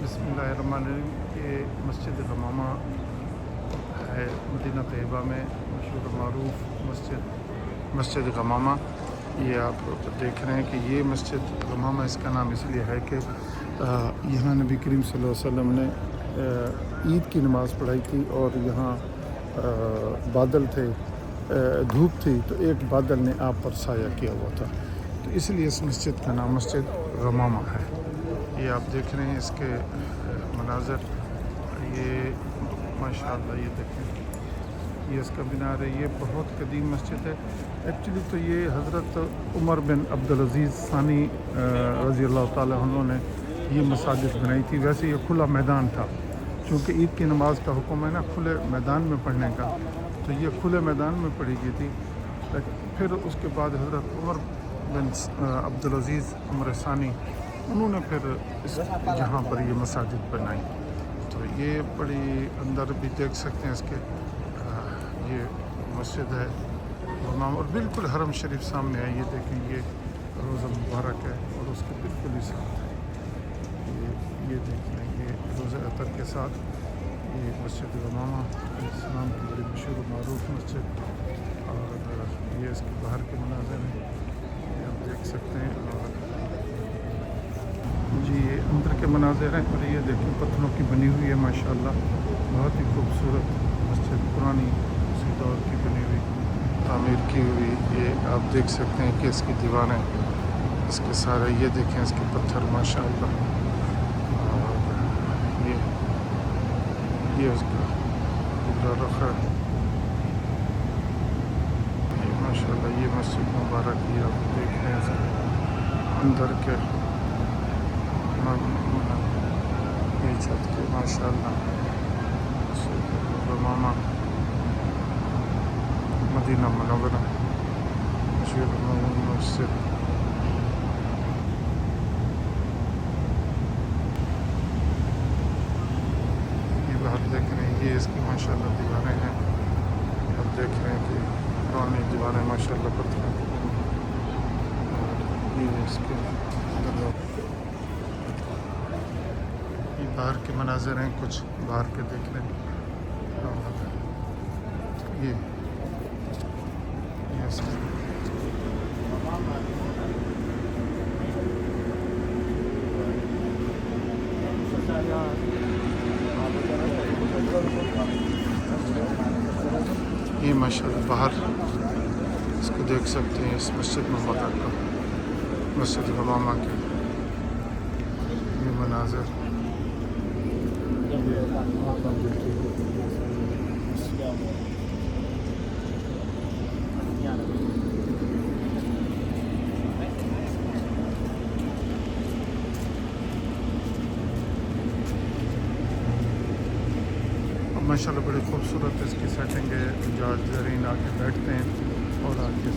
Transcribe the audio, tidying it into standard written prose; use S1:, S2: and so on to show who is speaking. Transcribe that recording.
S1: बिस्मिल्लाहिर्रहमानिर्रहीम। ये मस्जिद गमामा है मदीना तैयबा में मशहूर मारूफ मस्जिद गमामा। ये आप देख रहे हैं कि ये मस्जिद गमामा इसका नाम इसलिए है कि यहाँ नबी करीम सल्लल्लाहु अलैहि वसल्लम ने ईद की नमाज़ पढ़ाई थी और यहाँ बादल थे, धूप थी, तो एक बादल ने आप पर साया किया हुआ था, तो इसलिए इस मस्जिद का नाम मस्जिद गमामा है। ये आप देख रहे हैं इसके मनाज़र, ये माशाअल्लाह ये देखें, ये इसका मीनार है। ये बहुत कदीम मस्जिद है। एक्चुअली तो ये हज़रत उमर बिन अब्दुल अज़ीज़ सानी रज़ी अल्लाह ताला अन्हु ने ये मसाजिद बनाई थी। वैसे ये खुला मैदान था, चूँकि ईद की नमाज़ का हुक्म है ना खुले मैदान में पढ़ने का, तो ये खुले मैदान में पढ़ी गई थी। फिर उसके बाद हज़रत उमर बिन अब्दुल अज़ीज़ उमर सानी उन्होंने फिर इस जहाँ पर ये मसाजिद बनाई। तो ये बड़ी अंदर भी देख सकते हैं इसके, ये मस्जिद है गमामा और बिल्कुल हरम शरीफ सामने है। ये देखें, ये रोज़ा मुबारक है और उसके बिल्कुल ही साथ है ये देख लें, ये रोज़ा अतर के साथ ये मस्जिद गमामा इस्लाम की बड़ी मशहूर मारूफ मस्जिद। और ये इसके बाहर के मनाज़र हैं, ये आप देख सकते हैं। और जी ये अंदर के मनाज़र हैं और ये देखें पत्थरों की बनी हुई है माशाअल्लाह, बहुत ही खूबसूरत मस्जिद, पुरानी उसी दौर की बनी हुई, तामीर की हुई। ये आप देख सकते हैं कि इसकी दीवारें, इसके सारे ये देखें इसके पत्थर माशाअल्लाह। और ये उसका रख है माशाअल्लाह। ये मस्जिद मुबारक ये आप देख रहे हैं इसके अंदर के ये छत के माशाअल्लाह। गमामा मदीना मुनव्वरा मशहूर मस्जिद। ये बाहर देख रहे हैं, ये इसकी माशाअल्लाह दीवारें हैं। आप देख रहे हैं कि पुरानी दीवारें माशाअल्लाह पत्थरों की बनी। ये इसके बाहर के मनाज़र हैं, कुछ बाहर के देख लें। ये ये माशाअल्लाह बाहर इसको देख सकते हैं, इस मस्जिद मुबारक को, मस्जिद गमामा के ये मनाज़र। माशाअल्लाह बड़ी खूबसूरत इसकी सेटिंग है। जहाँ ज़रीन आके बैठते हैं और आके